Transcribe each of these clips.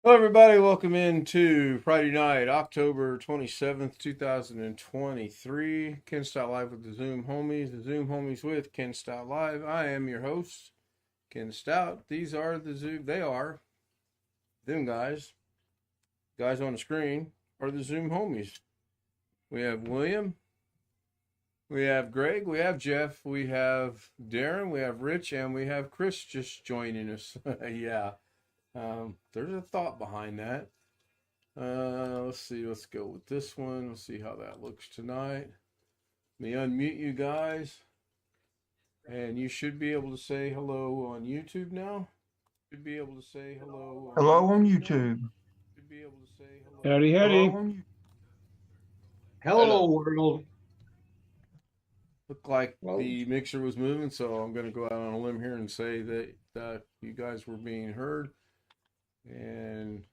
Hello, everybody. Welcome into Friday night, October 27th, 2023. Ken Stout Live with the Zoom Homies. The Zoom Homies with Ken Stout Live. I am your host, Ken Stout. These are the Zoom, they are, them guys on the screen are the Zoom Homies. We have William, we have Greg, we have Jeff, we have Darren, we have Rich, and we have Chris just joining us. Yeah. There's a thought behind that. Let's see. Let's go with this one. Let's see how that looks tonight. Let me unmute you guys, and you should be able to say hello on YouTube now. Should be able to say hello on Hello on YouTube now. YouTube. Should be able to say hello. Howdy, Hello howdy. on YouTube. Hello, world. Looked like Well, the mixer was moving, so I'm going to go out on a limb here and say that you guys were being heard. And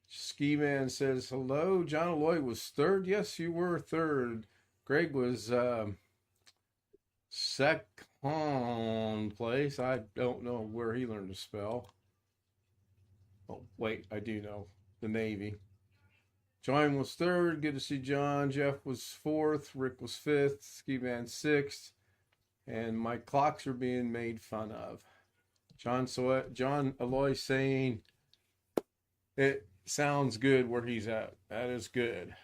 Ski Man says hello. John Lloyd was third. Yes, you were third. Greg was second place. I don't know where he learned to spell. Oh, wait, I do know. The Navy. John was third. Good to see John. Jeff was fourth. Rick was fifth. Ski Man sixth. And my clocks are being made fun of. John Aloy saying it sounds good where he's at. That is good.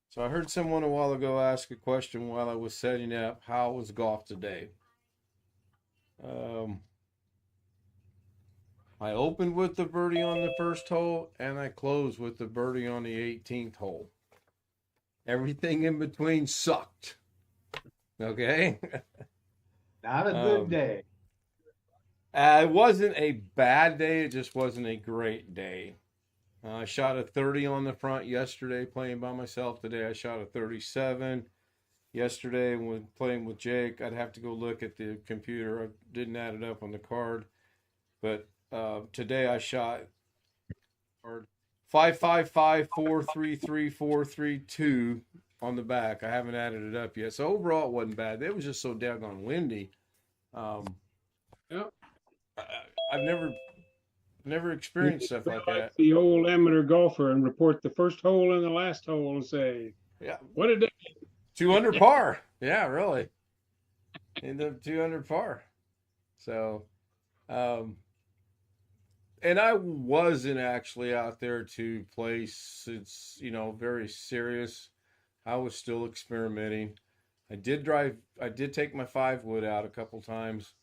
So I heard someone a while ago ask a question while I was setting up. How was golf today? I opened with the birdie on the first hole, and I closed with the birdie on the 18th hole. Everything in between sucked. Okay? not a good day. It wasn't a bad day. It just wasn't a great day. I shot a 30 on the front yesterday playing by myself. Today I shot a 37. Yesterday when playing with Jake, I'd have to go look at the computer. I didn't add it up on the card. But today I shot 555433432 on the back. I haven't added it up yet. So overall it wasn't bad. It was just so daggone windy. Yep. I've never You experienced need to stuff be like like that. the old amateur golfer and report the first hole and the last hole and say, Yeah, what a day. 2 under par. Yeah, really. End up 2 under par. So, and I wasn't actually out there to place. It's very serious. I was still experimenting. I did take my 5 wood out a couple times.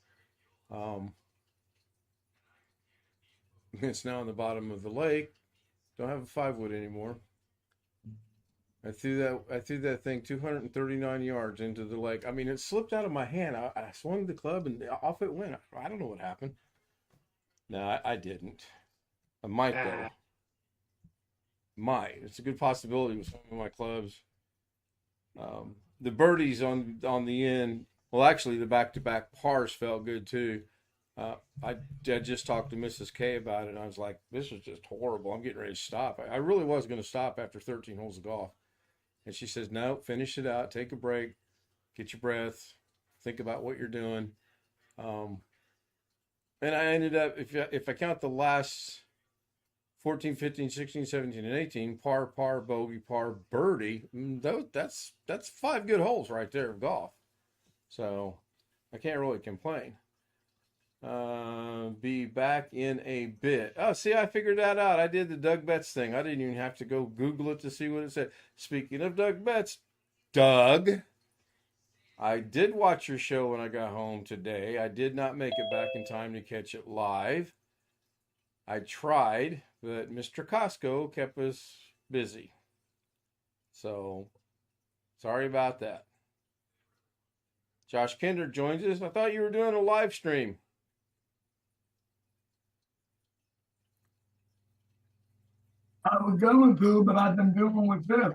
It's now in the bottom of the lake. Don't have a 5 wood anymore. I threw that thing 239 yards into the lake. I mean, it slipped out of my hand. I swung the club and off it went. I don't know what happened. No, I didn't. I might though. Might. It's a good possibility with some of my clubs. The birdies on the end. Well, actually, the back-to-back pars felt good too. I just talked to Mrs. K about it, and I was like, "This is just horrible. I'm getting ready to stop." I really was going to stop after 13 holes of golf, and she says, "No, finish it out. Take a break, get your breath, think about what you're doing." Um, and I ended up, if I count the last 14, 15, 16, 17, and 18, par, bogey, par, birdie, that's 5 good holes right there of golf. So I can't really complain. Be back in a bit. Oh, see, I figured that out. I did the Doug Betts thing. I didn't even have to go Google it to see what it said. Speaking of Doug Betts, Doug, I did watch your show when I got home today. I did not make it back in time to catch it live. I tried, but Mr. Costco kept us busy. So, sorry about that. Josh Kinder joins us. I thought you were doing a live stream. I was going to, but I've been dealing with this.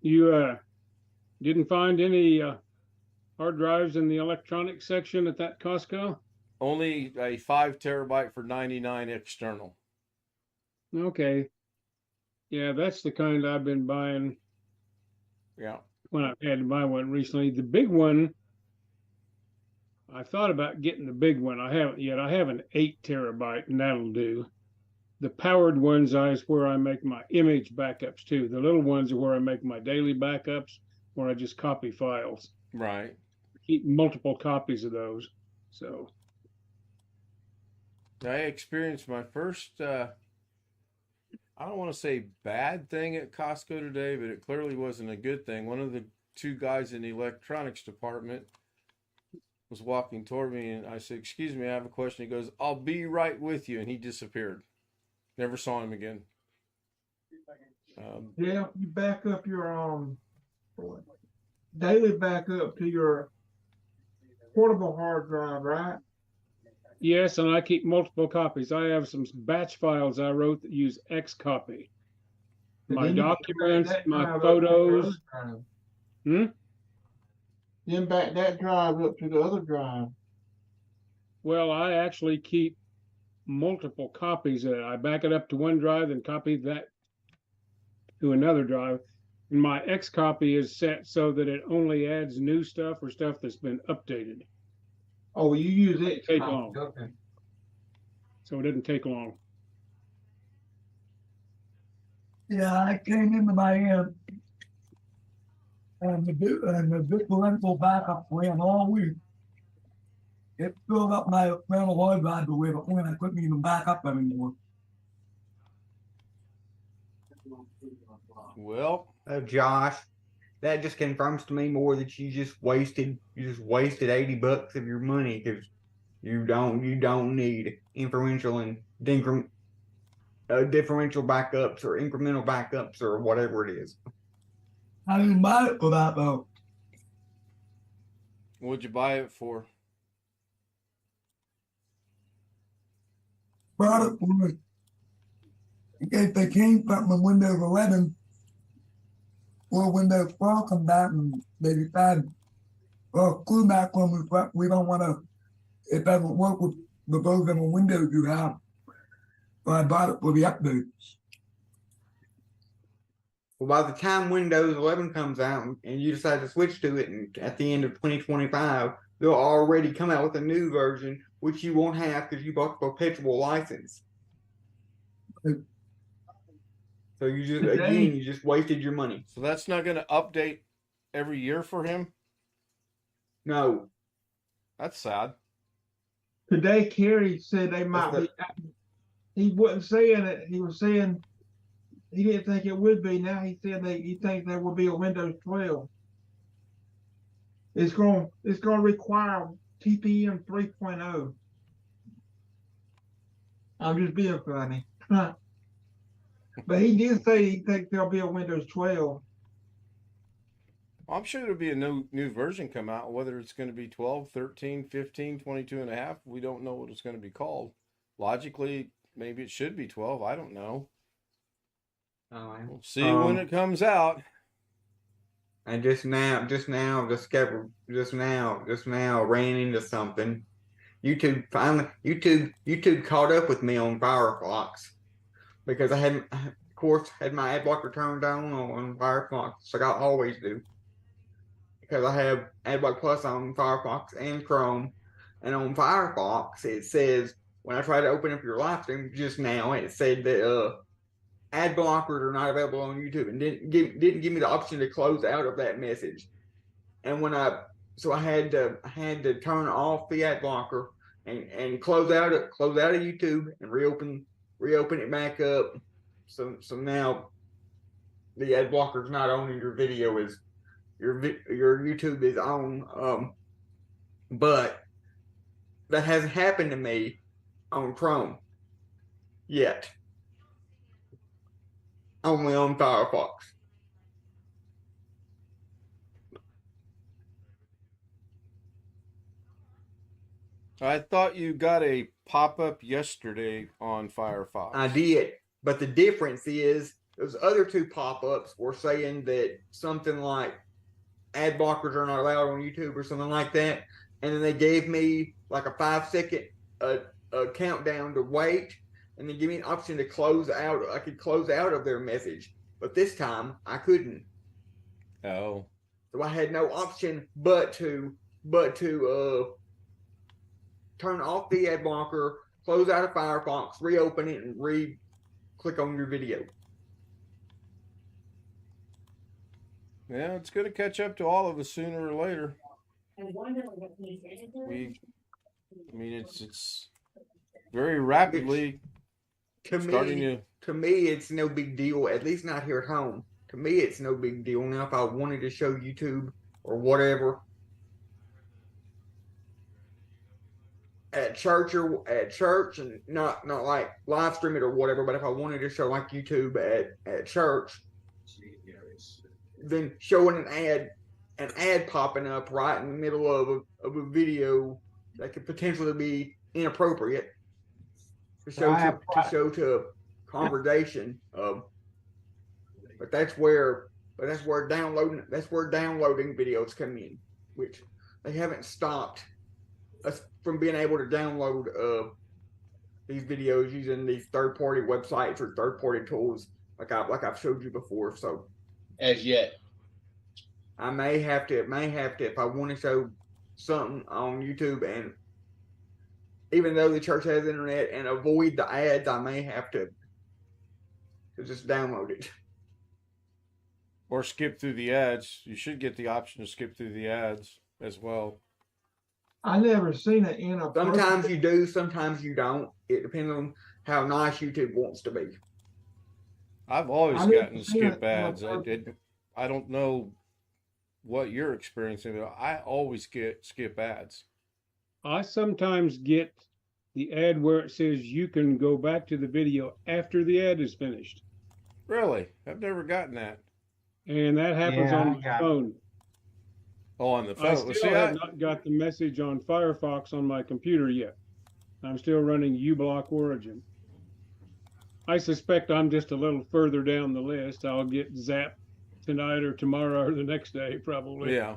You didn't find any hard drives in the electronics section at that Costco? Only a 5 terabyte for 99 external. Okay. Yeah, that's the kind I've been buying. Yeah. When I've had to buy one recently. The big one I thought about getting the big one. I haven't yet. I have an 8 terabyte, and that'll do. The powered ones is where I make my image backups too. The little ones are where I make my daily backups, where I just copy files. Right. Keep multiple copies of those. So I experienced my first, I don't want to say bad thing at Costco today, but it clearly wasn't a good thing. One of the two guys in the electronics department was walking toward me, and I said, "Excuse me, I have a question." He goes, "I'll be right with you," and he disappeared. Never saw him again. Yeah, you back up your daily backup to your portable hard drive, right? yes, and I keep multiple copies. I have some batch files I wrote that use Xcopy. And My then you can documents, back that my drive up to the photos. other drive. Hmm? Then back that drive up to the other drive. Well, I actually keep multiple copies of it. I back it up to one drive and copy that to another drive. And my X copy is set so that it only adds new stuff or stuff that's been updated. Oh, you use it. Take long. Okay. So it didn't take long. Yeah, I came into my and the parental backup ran all week. It filled up my rental hard drive to where the point I couldn't even back up anymore. Well, Josh, that just confirms to me more that you just wasted $80 of your money because you don't need differential backups or incremental backups or whatever it is. I didn't buy it for that though. what'd you buy it for? Bought it for in case they came from the Windows 11 or Windows 12 come back and they decide, well, clue back when we don't want to, it doesn't work with the version of Windows you have. So I bought it for the updates. Well, by the time Windows 11 comes out and you decide to switch to it at the end of 2025, they'll already come out with a new version, which you won't have because you bought the perpetual license. So you just wasted your money. So that's not going to update every year for him? No. That's sad. Today, Kerry said they might be. He wasn't saying it. He was saying he didn't think it would be. Now he said he thinks there will be a Windows 12. It's going to require TPM 3.0. I'm just being funny. But he did say he thinks there'll be a Windows 12. I'm sure there'll be a new version come out, whether it's going to be 12, 13, 15, 22 and a half. We don't know what it's going to be called. Logically, maybe it should be 12. I don't know. We'll see when it comes out. And just now ran into something. YouTube caught up with me on Firefox because I had my ad blocker turned on Firefox, like I always do. Because I have AdBlock Plus on Firefox and Chrome, and on Firefox it says when I tried to open up your live stream just now, it said that ad blockers are not available on YouTube, and didn't give me the option to close out of that message. And I had to turn off the ad blocker and close out of YouTube and reopen it back up. So now the ad blocker is not on, your video is your YouTube is on. But that hasn't happened to me on Chrome yet. Only on Firefox. I thought you got a pop-up yesterday on Firefox. I did, but the difference is those other two pop-ups were saying that something like ad blockers are not allowed on YouTube or something like that, and then they gave me like a 5-second countdown to wait, and then give me an option to close out. I could close out of their message, but this time I couldn't. Oh. So I had no option but to turn off the ad blocker, close out of Firefox, reopen it, and click on your video. Yeah, it's going to catch up to all of us sooner or later. It's very rapidly starting to. To me, it's no big deal. At least not here at home. To me, it's no big deal. Now, if I wanted to show YouTube or whatever at church and not like live stream it or whatever, but if I wanted to show like YouTube at church, then showing an ad popping up right in the middle of a video that could potentially be inappropriate to show to a congregation. But that's where downloading videos come in, which they haven't stopped us from being able to download these videos using these third-party websites or third-party tools like I've showed you before. So as yet, I may have to if I want to show something on YouTube, and even though the church has internet, and avoid the ads, I may have to just download it. Or skip through the ads. You should get the option to skip through the ads as well. I never seen it in a. Sometimes you do, sometimes you don't. It depends on how nice YouTube wants to be. I've always gotten skip ads. I don't know what you're experiencing, but I always get skip ads. I sometimes get the ad where it says you can go back to the video after the ad is finished. Really? I've never gotten that. And that happens on the phone. Oh, on the phone. I still have not got the message on Firefox on my computer yet. I'm still running uBlock Origin. I suspect I'm just a little further down the list. I'll get zapped tonight or tomorrow or the next day, probably. Yeah.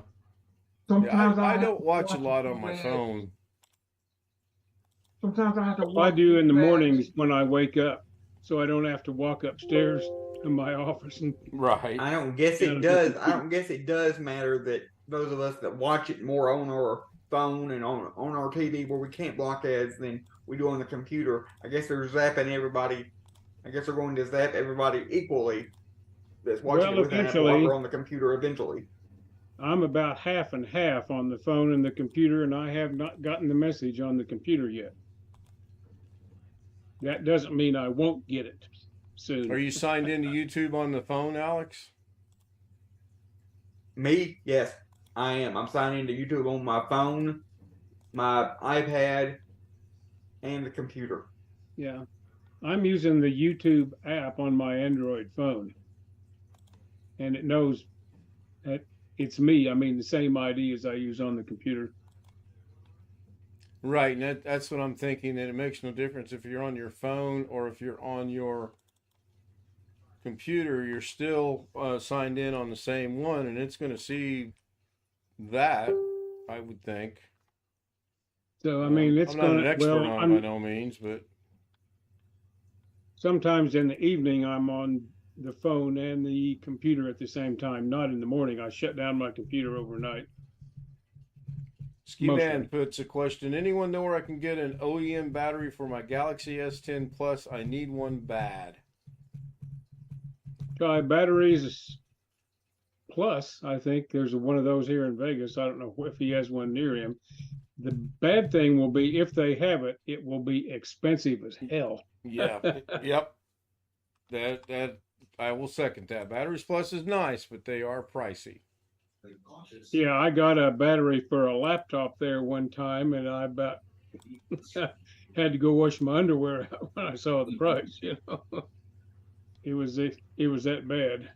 Sometimes I don't watch a lot on my phone. Sometimes I have to. I do in the mornings when I wake up, so I don't have to walk upstairs to my office. Right. I don't guess it does. I don't guess it does matter that those of us that watch it more on our phone and on our TV where we can't block ads than we do on the computer. I guess they're zapping everybody. I guess they're going to zap everybody equally that's watching it with an ad blocker on the computer eventually. I'm about half and half on the phone and the computer, and I have not gotten the message on the computer yet. That doesn't mean I won't get it soon. Are you signed into YouTube on the phone, Alex? Me? Yes, I am. I'm signed into YouTube on my phone, my iPad, and the computer. Yeah. I'm using the YouTube app on my Android phone. And it knows that it's me. I mean, the same ID as I use on the computer. Right, and that's what I'm thinking, that it makes no difference if you're on your phone or if you're on your computer, you're still signed in on the same one, and it's going to see that, I would think. So, I mean, it's I'm not an expert on it by no means, but sometimes in the evening I'm on the phone and the computer at the same time, not in the morning. I shut down my computer overnight. Ski Man puts a question. Anyone know where I can get an OEM battery for my Galaxy S10 Plus? I need one bad. Try Batteries Plus. I think there's one of those here in Vegas. I don't know if he has one near him. The bad thing will be if they have it, it will be expensive as hell. Yeah. Yep. That I will second that. Batteries Plus is nice, but they are pricey. Yeah, I got a battery for a laptop there one time, and I about had to go wash my underwear out when I saw the price. You know, it was that bad.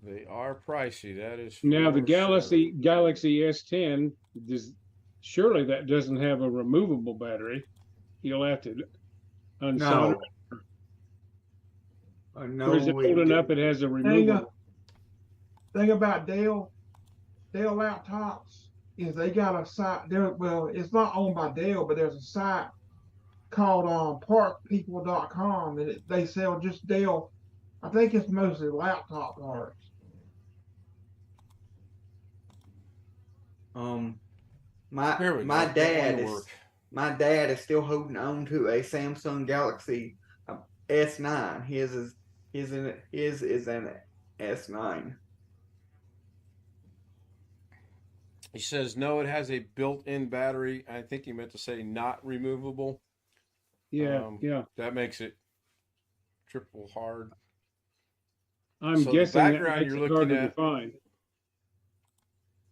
They are pricey. That is now the Galaxy sure. Galaxy S10 surely that doesn't have a removable battery. You'll have to unsolder it. No, or is it old enough it has a removable? Thing about Dell laptops is they got a site there. Well, it's not owned by Dell, but there's a site called parkpeople.com, and they sell just Dell. I think it's mostly laptop parts. My Here we my go. Got one dad to is work. my dad is still holding on to a Samsung Galaxy S9. His is an S9. He says no, it has a built-in battery. I think he meant to say not removable. Yeah, yeah. That makes it triple hard. I'm So the guessing that background makes you're it looking harder to at, find.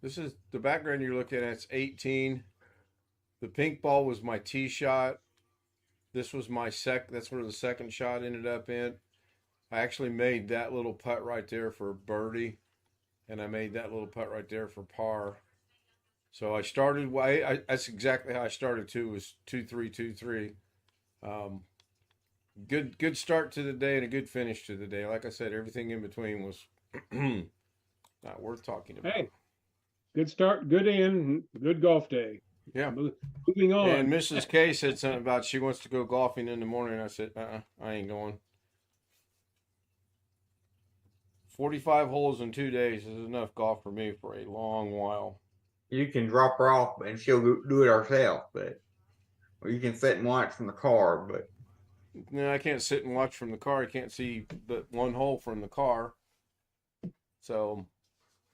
this is the background you're looking at. It's 18. The pink ball was my tee shot. This was my that's where the second shot ended up in. I actually made that little putt right there for birdie, and I made that little putt right there for par. So I started. That's exactly how I started too. Was 2-3, 2-3. Good start to the day and a good finish to the day. Like I said, everything in between was not worth talking about. Hey, good start, good end, good golf day. Yeah. Moving on. And Mrs. K said something about she wants to go golfing in the morning. I said, I ain't going. 45 holes in 2 days is enough golf for me for a long while. You can drop her off and she'll do it herself, or you can sit and watch from the car. But No, I can't sit and watch from the car. I can't see but one hole from the car. So,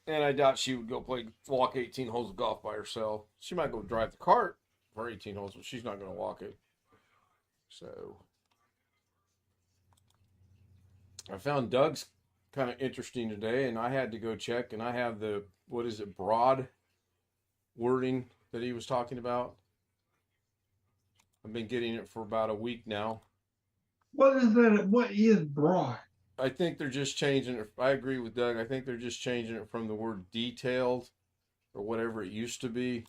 and I doubt she would go walk 18 holes of golf by herself. She might go drive the cart for 18 holes, but she's not going to walk it. So, I found Doug's kind of interesting today, and I had to go check, and I have the, broad wording that he was talking about. I've been getting it for about a week now. What is that? What is broad? I think they're just changing it. I agree with Doug. I think they're just changing it from the word detailed or whatever it used to be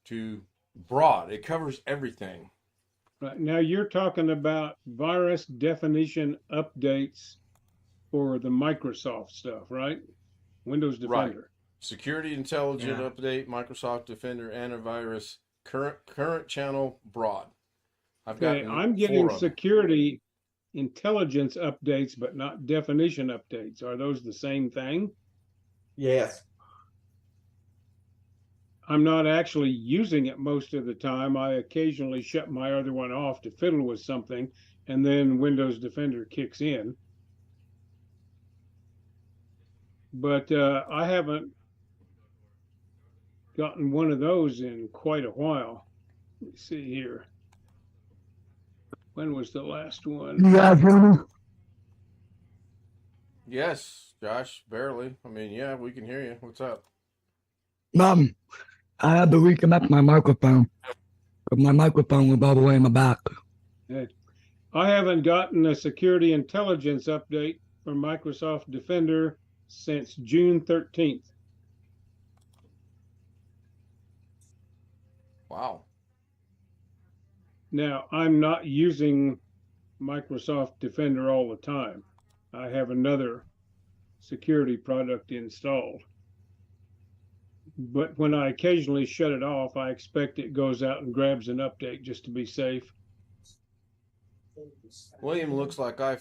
to broad. It covers everything. Right. Now you're talking about virus definition updates for the Microsoft stuff, right? Windows Defender. Right. Security Intelligent Yeah. Update, Microsoft Defender, Antivirus, current channel, broad. Okay, I'm getting security intelligence updates, but not definition updates. Are those the same thing? yes, I'm not actually using it most of the time. I occasionally shut my other one off to fiddle with something, and then Windows Defender kicks in. But I haven't gotten one of those in quite a while. Let me see here. When was the last one? You guys hear me? Yes, Josh, barely. I mean, yeah, we can hear you. What's up? I had to reconnect my microphone. But my microphone was all the way in the back. Okay. I haven't gotten a security intelligence update for Microsoft Defender since June 13th. Wow. Now, I'm not using Microsoft Defender all the time. I have another security product installed. But when I occasionally shut it off, I expect it goes out and grabs an update just to be safe. William looks like I'm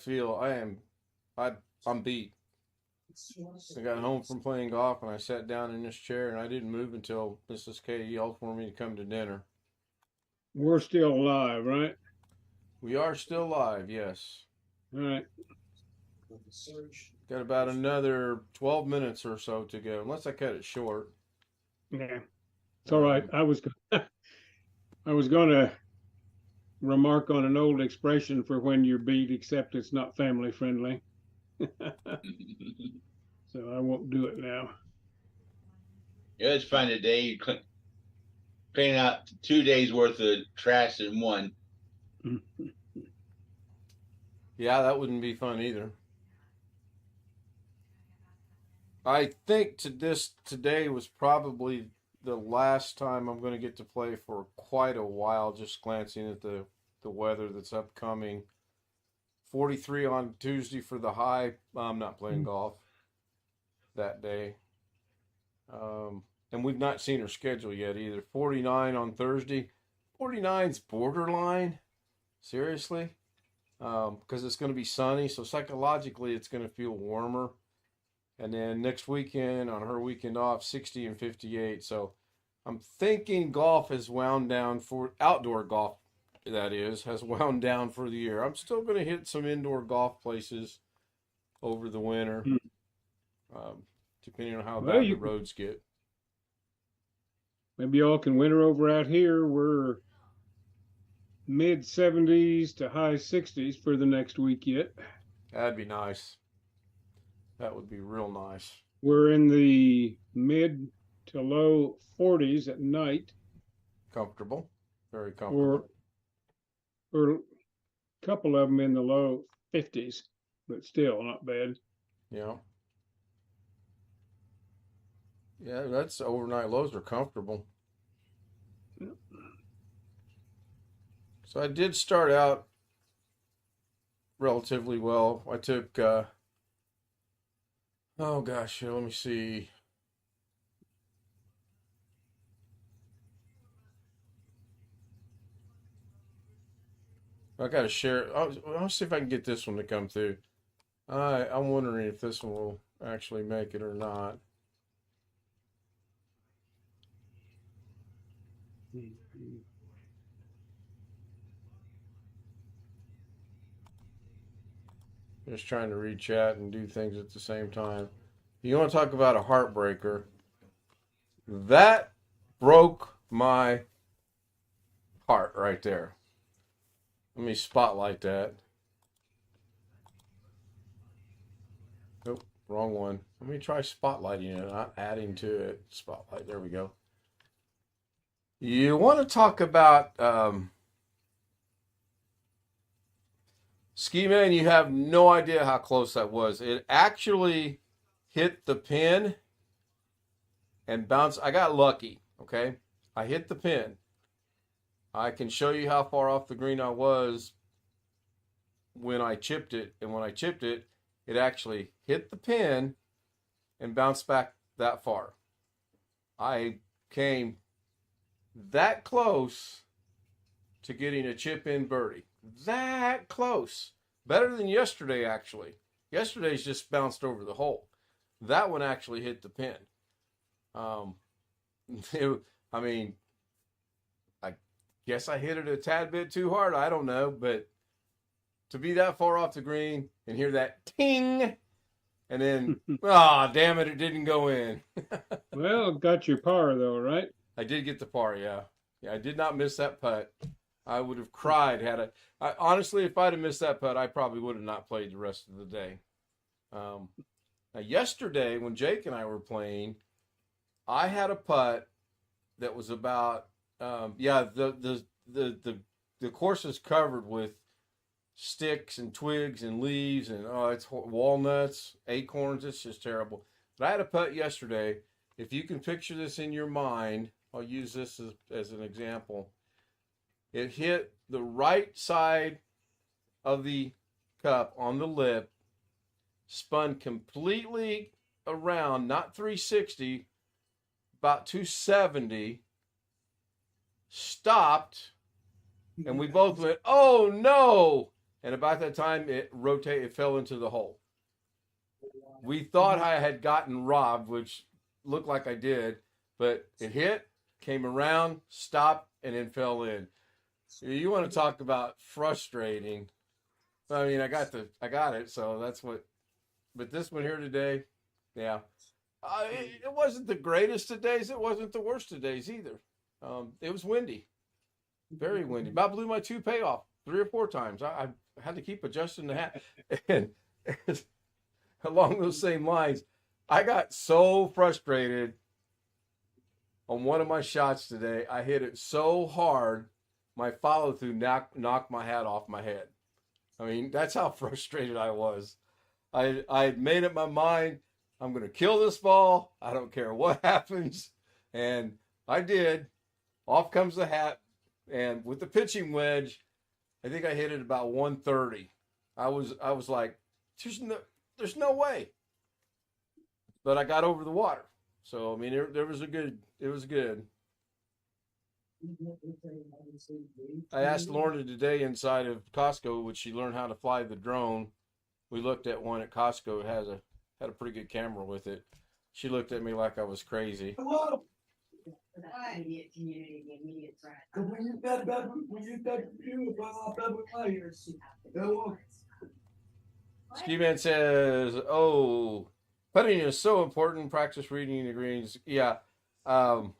beat. I got home from playing golf and I sat down in this chair and I didn't move until Mrs. K yelled for me to come to dinner. We're still alive, right? We are still live, yes. All right. Got about another 12 minutes or so to go, unless I cut it short. Yeah, it's all right. I was going to remark on an old expression for when you're beat, except it's not family friendly. So I won't do it now. Yeah, it's fun today. You clean out 2 days worth of trash in one. Yeah, that wouldn't be fun either. I think today was probably the last time I'm going to get to play for quite a while, just glancing at the weather that's upcoming. 43 on Tuesday for the high. I'm not playing golf that day. And we've not seen her schedule yet either. 49 on Thursday. 49's borderline. Seriously? Because it's going to be sunny, so psychologically it's going to feel warmer. And then next weekend, on her weekend off, 60 and 58. So I'm thinking golf has wound down for outdoor golf. That is, has wound down for the year. I'm still going to hit some indoor golf places over the winter, depending on how Well, bad the roads get. Maybe y'all can winter over out here. We're mid 70s to high 60s for the next week yet. That'd be nice. That would be real nice. We're in the mid to low 40s at night. Comfortable. Very comfortable. Or a couple of them in the low 50s, but still not bad. Yeah. Yeah, that's overnight lows are comfortable. So I did start out relatively well. I took, oh gosh, let me see. I got to share. I'll see if I can get this one to come through. I'm wondering if this one will actually make it or not. Just trying to read chat and do things at the same time. You want to talk about a heartbreaker? That broke my heart right there. Let me spotlight that. Nope, wrong one. Let me try spotlighting it, not adding to it. Spotlight, there we go. You want to talk about Ski Man, you have no idea how close that was. It actually hit the pin and bounced. I got lucky, okay? I hit the pin. I can show you how far off the green I was when I chipped it. And when I chipped it, it actually hit the pin and bounced back that far. I came that close to getting a chip-in birdie. That close. Better than yesterday, actually. Yesterday's just bounced over the hole. That one actually hit the pin. I guess I hit it a tad bit too hard. I don't know, but to be that far off the green and hear that ting, and then, damn it, it didn't go in. Well, got your par though, right? I did get the par, yeah. Yeah, I did not miss that putt. I would have cried honestly, if I'd have missed that putt, I probably would have not played the rest of the day. Now, yesterday, when Jake and I were playing, I had a putt that was about, the course is covered with sticks and twigs and leaves and it's walnuts, acorns. It's just terrible. But I had a putt yesterday. If you can picture this in your mind, I'll use this as an example. It hit the right side of the cup on the lip, spun completely around, not 360, about 270, stopped, and we both went, oh no! And about that time, it fell into the hole. We thought I had gotten robbed, which looked like I did, but it hit, came around, stopped, and then fell in. You want to talk about frustrating? I mean, I got it, so that's what. But this one here today, yeah, it wasn't the greatest of days. It wasn't the worst of days either. It was windy, very windy. About blew my toupee off 3 or 4 times. I had to keep adjusting the hat. And along those same lines, I got so frustrated on one of my shots today. I hit it so hard, my follow through knocked my hat off my head. I mean, that's how frustrated I was. I made up my mind, I'm going to kill this ball. I don't care what happens. And I did. Off comes the hat. And with the pitching wedge, I think I hit it about 130. I was like, there's no way. But I got over the water. So, I mean, it was good. I asked Lorna today inside of Costco, would she learn how to fly the drone? We looked at one at Costco. It had a pretty good camera with it. She looked at me like I was crazy. So when you said that, you about February, Ski Man says, "Oh, putting is so important. Practice reading the greens." Yeah. And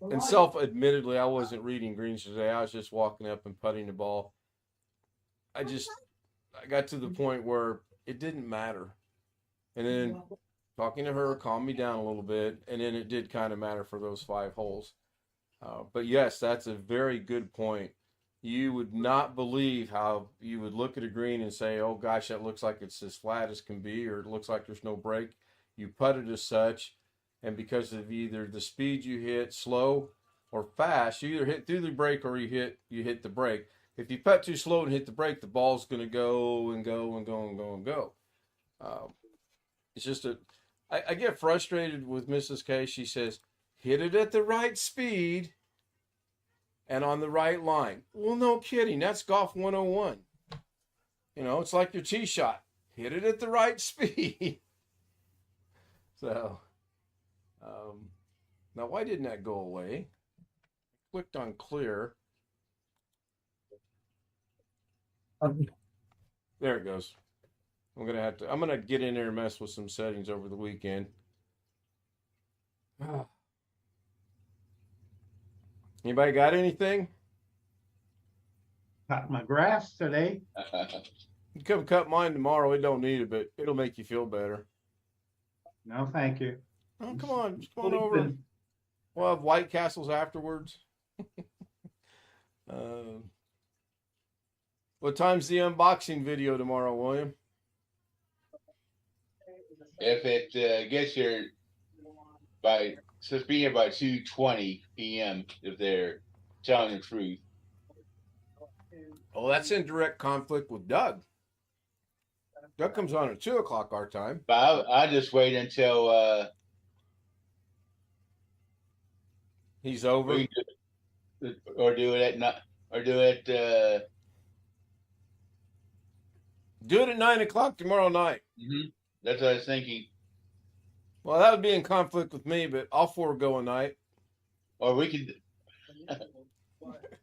admittedly, I wasn't reading greens today. I was just walking up and putting the ball. I got to the point where it didn't matter. And then talking to her calmed me down a little bit. And then it did kind of matter for those 5 holes. But yes, that's a very good point. You would not believe how you would look at a green and say, oh gosh, that looks like it's as flat as can be, or it looks like there's no break. You putt it as such. And because of either the speed you hit, slow or fast, you either hit through the break or you hit the break. If you putt too slow and hit the break, the ball's going to go and go and go and go and go. It's just I get frustrated with Mrs. K. She says, hit it at the right speed and on the right line. Well, no kidding. That's golf 101. You know, it's like your tee shot. Hit it at the right speed. So, now why didn't that go away? Clicked on clear. There it goes. I'm gonna get in there and mess with some settings over the weekend. Anybody got anything? Cut my grass today. You come cut mine tomorrow. It don't need it, but it'll make you feel better. No, thank you. Oh, come on. Just come on over. We'll have White Castles afterwards. What time's the unboxing video tomorrow, William? If it gets here by, supposed to be here by 2:20 p.m. if they're telling the truth. Oh, that's in direct conflict with Doug. Doug comes on at 2 o'clock our time. But I just wait until He's over. Or do it at night, or do it. Do it at 9 o'clock tomorrow night. That's what I was thinking. Well, that would be in conflict with me, but I'll forego a night. Or we could,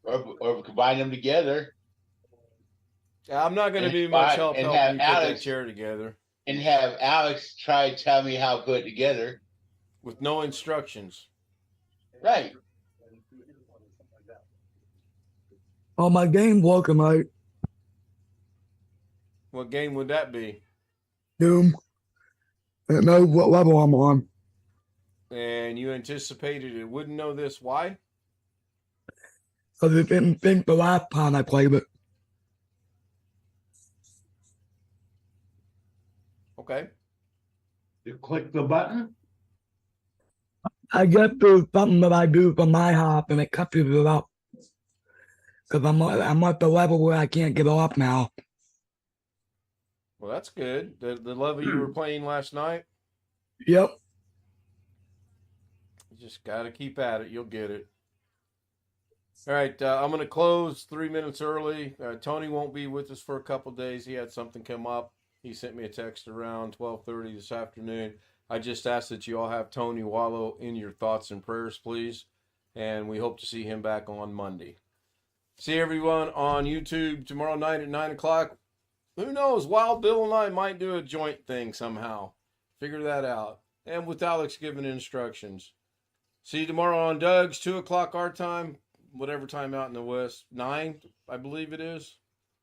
or combine them together. I'm not going to And be if much I- help and helping have you put that Alex- chair together And have Alex try to tell me how to put it together. with no instructions. Right. Oh, my game working right. What game would that be? Doom. I don't know what level I'm on. And you anticipated it wouldn't know this. Why? Because it didn't think the last time I played it. Okay. You click the button. I guess there's something that I do for my hop and it catches it up. Because I'm at the level where I can't get off now. Well, that's good. The level you were playing last night, Yep. you just got to keep at it. You'll get it. All right. I'm going to close 3 minutes early. Tony won't be with us for a couple days. He had something come up. He sent me a text around 12:30 this afternoon. I just ask that you all have Tony wallow in your thoughts and prayers, please. And we hope to see him back on Monday. See everyone on YouTube tomorrow night at 9 o'clock. Who knows? Wild Bill and I might do a joint thing somehow. Figure that out. And with Alex giving instructions. See you tomorrow on Doug's, 2 o'clock our time. Whatever time out in the West. 9, I believe it is. Is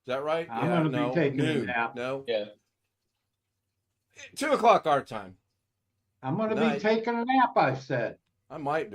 that right? I'm gonna be taking a noon. nap. No? Yeah. 2 o'clock our time. I'm going to Night. be taking a nap, I said. I might be.